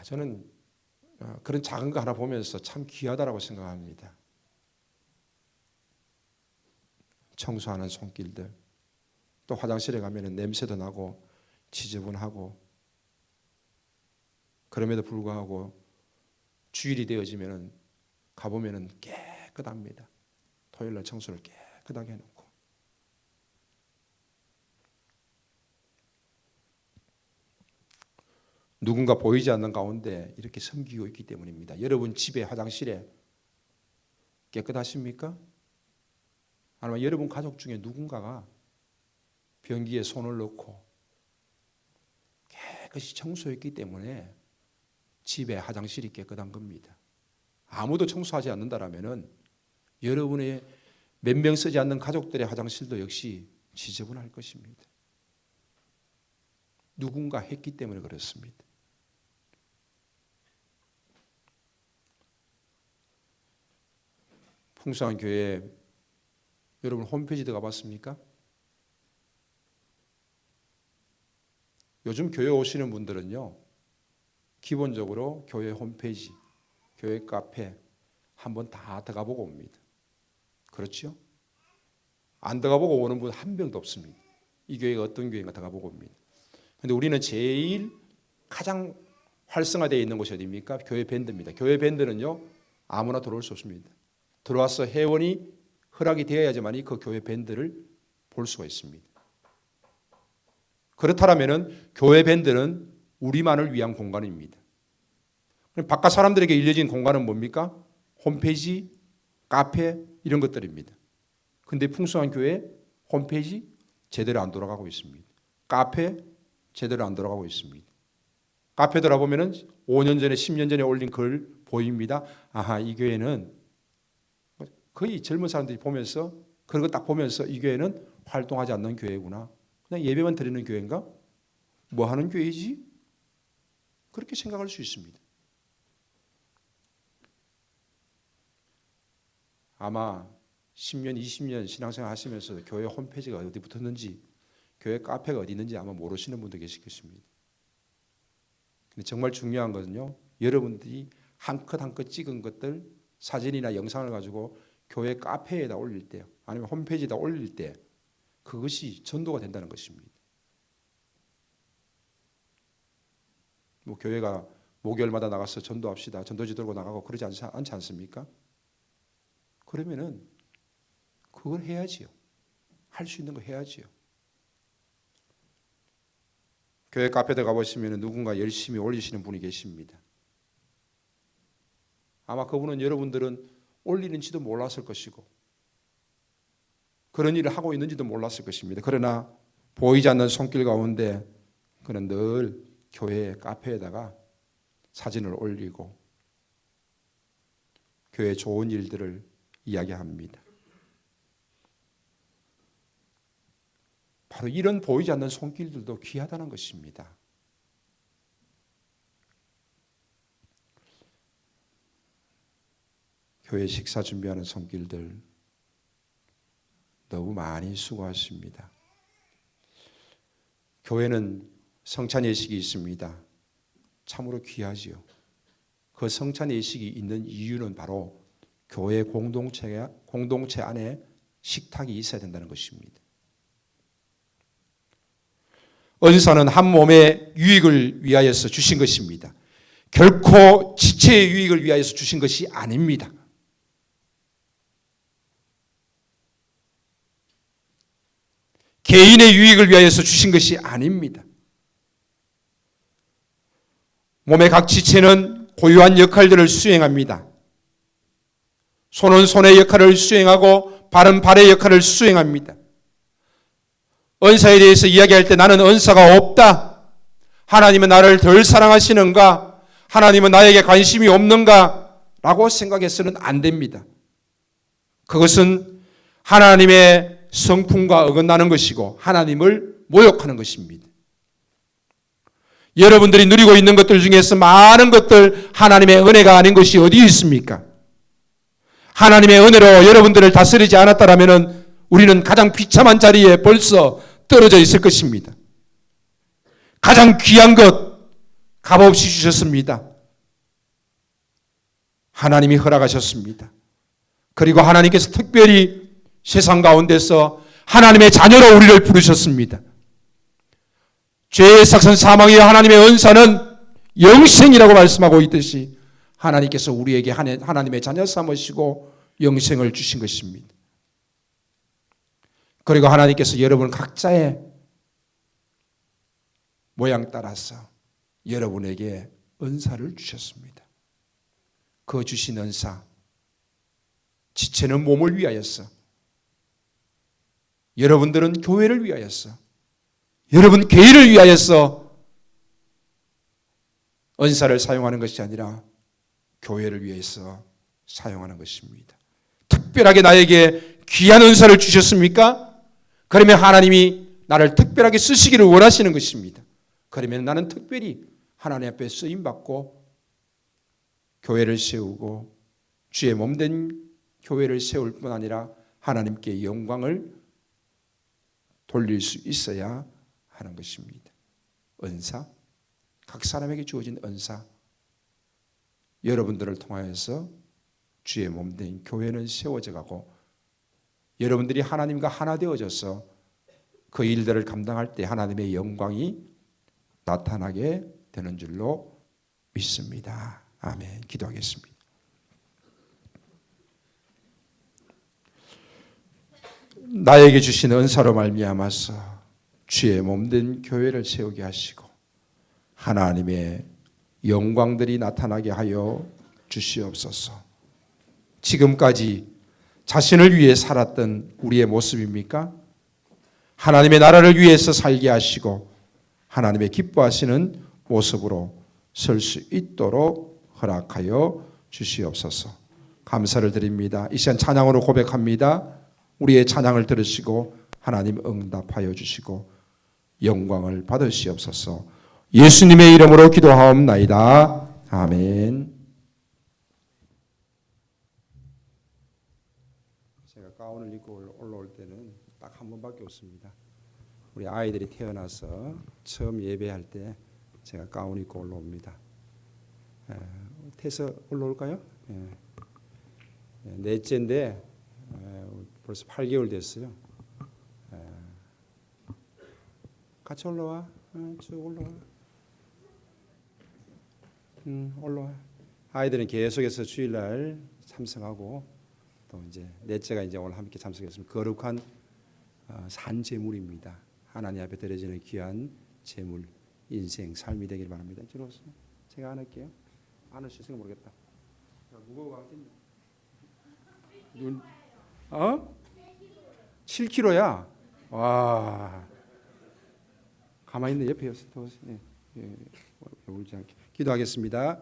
저는 그런 작은 거 하나 보면서 참 귀하다라고 생각합니다. 청소하는 손길들, 또 화장실에 가면 냄새도 나고 지저분하고, 그럼에도 불구하고 주일이 되어지면 가보면 깨끗합니다. 토요일날 청소를 깨끗하게 해놓고. 누군가 보이지 않는 가운데 이렇게 섬기고 있기 때문입니다. 여러분 집에 화장실에 깨끗하십니까? 아니면 여러분 가족 중에 누군가가 변기에 손을 넣고 깨끗이 청소했기 때문에 집에 화장실이 깨끗한 겁니다. 아무도 청소하지 않는다라면은 여러분의 몇 명 쓰지 않는 가족들의 화장실도 역시 지저분할 것입니다. 누군가 했기 때문에 그렇습니다. 풍성한 교회 여러분 홈페이지 들어가 봤습니까? 요즘 교회 오시는 분들은요, 기본적으로 교회 홈페이지, 교회 카페 한번 다 들어가 보고 옵니다. 그렇죠? 안 들어가 보고 오는 분 한 명도 없습니다. 이 교회가 어떤 교회인가 들어가 보고 옵니다. 그런데 우리는 제일 가장 활성화되어 있는 곳이 어디입니까? 교회 밴드입니다. 교회 밴드는요 아무나 들어올 수 없습니다. 들어와서 회원이 허락이 되어야지만 그 교회 밴드를 볼 수가 있습니다. 그렇다면 교회 밴드는 우리만을 위한 공간입니다. 바깥 사람들에게 일려진 공간은 뭡니까? 홈페이지, 카페 이런 것들입니다. 그런데 풍성한 교회 홈페이지 제대로 안 돌아가고 있습니다. 카페 제대로 안 돌아가고 있습니다. 카페 들어보면은 5년 전에 10년 전에 올린 글 보입니다. 아하, 이 교회는 거의 젊은 사람들이 보면서 그런 거 딱 보면서 이 교회는 활동하지 않는 교회구나. 그냥 예배만 드리는 교회인가? 뭐 하는 교회지? 그렇게 생각할 수 있습니다. 아마 10년, 20년 신앙생활 하시면서 교회 홈페이지가 어디 붙었는지, 교회 카페가 어디 있는지 아마 모르시는 분도 계실 것입니다. 근데 정말 중요한 것은요, 여러분들이 한 컷 한 컷 찍은 것들 사진이나 영상을 가지고 교회 카페에다 올릴 때, 아니면 홈페이지에다 올릴 때 그것이 전도가 된다는 것입니다. 뭐 교회가 목요일마다 나가서 전도합시다, 전도지 들고 나가고 그러지 않지 않습니까? 그러면은 그걸 해야지요. 할 수 있는 거 해야지요. 교회 카페에 가보시면 누군가 열심히 올리시는 분이 계십니다. 아마 그분은 여러분들은 올리는지도 몰랐을 것이고 그런 일을 하고 있는지도 몰랐을 것입니다. 그러나 보이지 않는 손길 가운데 그는 늘 교회 카페에다가 사진을 올리고 교회 좋은 일들을 이야기합니다. 바로 이런 보이지 않는 손길들도 귀하다는 것입니다. 교회 식사 준비하는 손길들 너무 많이 수고하십니다. 교회는 성찬 예식이 있습니다. 참으로 귀하지요. 그 성찬 예식이 있는 이유는 바로 교회 공동체 안에 식탁이 있어야 된다는 것입니다. 은사는 한 몸의 유익을 위하여서 주신 것입니다. 결코 지체의 유익을 위하여서 주신 것이 아닙니다. 개인의 유익을 위하여서 주신 것이 아닙니다. 몸의 각 지체는 고유한 역할들을 수행합니다. 손은 손의 역할을 수행하고 발은 발의 역할을 수행합니다. 은사에 대해서 이야기할 때 나는 은사가 없다. 하나님은 나를 덜 사랑하시는가? 하나님은 나에게 관심이 없는가? 라고 생각해서는 안 됩니다. 그것은 하나님의 성품과 어긋나는 것이고 하나님을 모욕하는 것입니다. 여러분들이 누리고 있는 것들 중에서 많은 것들 하나님의 은혜가 아닌 것이 어디 있습니까? 하나님의 은혜로 여러분들을 다스리지 않았다면 우리는 가장 비참한 자리에 벌써 떨어져 있을 것입니다. 가장 귀한 것 값없이 주셨습니다. 하나님이 허락하셨습니다. 그리고 하나님께서 특별히 세상 가운데서 하나님의 자녀로 우리를 부르셨습니다. 죄의 삭선 사망의 하나님의 은사는 영생이라고 말씀하고 있듯이 하나님께서 우리에게 하나님의 자녀 삼으시고 영생을 주신 것입니다. 그리고 하나님께서 여러분 각자의 모양 따라서 여러분에게 은사를 주셨습니다. 그 주신 은사, 지체는 몸을 위하여서, 여러분들은 교회를 위하여서, 여러분 개인을 위하여서 은사를 사용하는 것이 아니라 교회를 위해서 사용하는 것입니다. 특별하게 나에게 귀한 은사를 주셨습니까? 그러면 하나님이 나를 특별하게 쓰시기를 원하시는 것입니다. 그러면 나는 특별히 하나님 앞에 쓰임받고 교회를 세우고 주의 몸된 교회를 세울 뿐 아니라 하나님께 영광을 돌릴 수 있어야 하는 것입니다. 은사, 각 사람에게 주어진 은사, 여러분들을 통하여서 주의 몸된 교회는 세워져 가고 여러분들이 하나님과 하나 되어져서 그 일들을 감당할 때 하나님의 영광이 나타나게 되는 줄로 믿습니다. 아멘. 기도하겠습니다. 나에게 주신 은사로 말미암아서 주의 몸된 교회를 세우게 하시고 하나님의 영광들이 나타나게 하여 주시옵소서. 지금까지 자신을 위해 살았던 우리의 모습입니까? 하나님의 나라를 위해서 살게 하시고 하나님의 기뻐하시는 모습으로 설 수 있도록 허락하여 주시옵소서. 감사를 드립니다. 이 시간 찬양으로 고백합니다. 우리의 찬양을 들으시고 하나님 응답하여 주시고 영광을 받으시옵소서. 예수님의 이름으로 기도하옵나이다. 아멘. 제가 가운을 입고 올라올 때는 딱 한 번밖에 없습니다. 우리 아이들이 태어나서 처음 예배할 때 제가 가운 입고 올라옵니다. 태서 올라올까요? 넷째인데 벌써 8개월 됐어요. 같이 올라와. 쭉 올라와. 올라와. 아이들은 계속해서 주일날 참석하고 또 이제 넷째가 이제 오늘 함께 참석했습니다. 거룩한 산 제물입니다. 하나님 앞에 드려지는 귀한 제물, 인생, 삶이 되길 바랍니다. 이쪽으로 오세요. 제가 안을게요. 안을 수 있을까 모르겠다. 무거워 가겠네. 7kg야. 와. 가만히 있는 옆에 오세요. 울지 않게. 기도하겠습니다.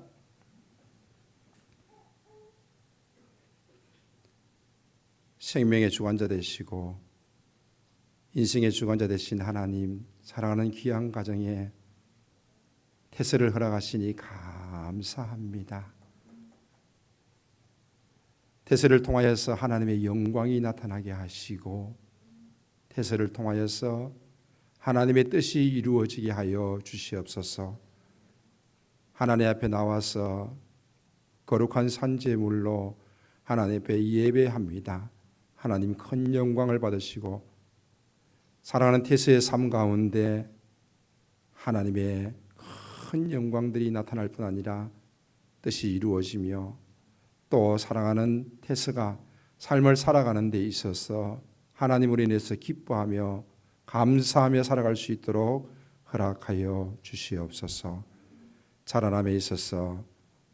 생명의 주관자 되시고 인생의 주관자 되신 하나님, 사랑하는 귀한 가정에 태세를 허락하시니 감사합니다. 태세를 통하여서 하나님의 영광이 나타나게 하시고 태세를 통하여서 하나님의 뜻이 이루어지게 하여 주시옵소서. 하나님 앞에 나와서 거룩한 산제물로 하나님 앞에 예배합니다. 하나님 큰 영광을 받으시고 사랑하는 태세의 삶 가운데 하나님의 큰 영광들이 나타날 뿐 아니라 뜻이 이루어지며 또 사랑하는 태세가 삶을 살아가는 데 있어서 하나님으로 인해서 기뻐하며 감사하며 살아갈 수 있도록 허락하여 주시옵소서. 자라남에 있어서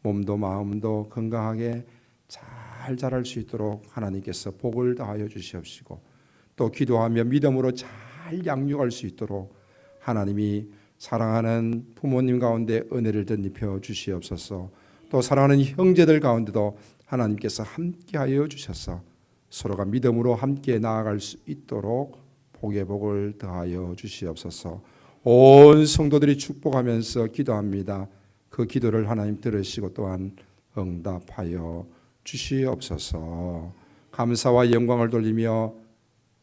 몸도 마음도 건강하게 잘 자랄 수 있도록 하나님께서 복을 다하여 주시옵시고 또 기도하며 믿음으로 잘 양육할 수 있도록 하나님이 사랑하는 부모님 가운데 은혜를 덧입혀 주시옵소서. 또 사랑하는 형제들 가운데도 하나님께서 함께하여 주셔서 서로가 믿음으로 함께 나아갈 수 있도록 복의 복을 더하여 주시옵소서. 온 성도들이 축복하면서 기도합니다. 그 기도를 하나님 들으시고 또한 응답하여 주시옵소서. 감사와 영광을 돌리며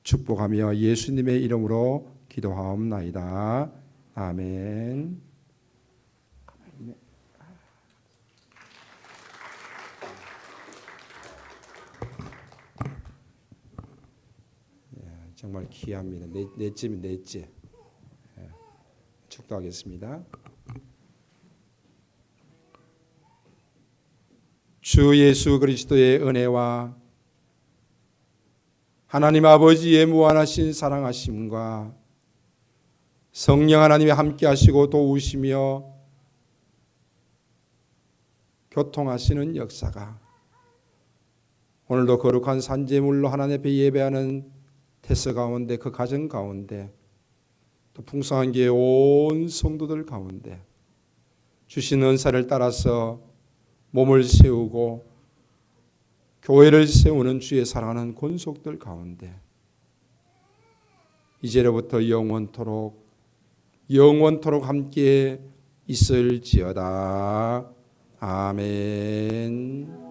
축복하며 예수님의 이름으로 기도하옵나이다. 아멘. 정말 귀합니다. 넷째면 넷째. 축도하겠습니다. 주 예수 그리스도의 은혜와 하나님 아버지의 무한하신 사랑하심과 성령 하나님이 함께 하시고 도우시며 교통하시는 역사가 오늘도 거룩한 산제물로 하나님 앞에 예배하는 태서 가운데 그 가정 가운데 또 풍성한 교회 온 성도들 가운데 주신 은사를 따라서 몸을 세우고 교회를 세우는 주의 사랑하는 권속들 가운데 이제로부터 영원토록 함께 있을지어다. 아멘.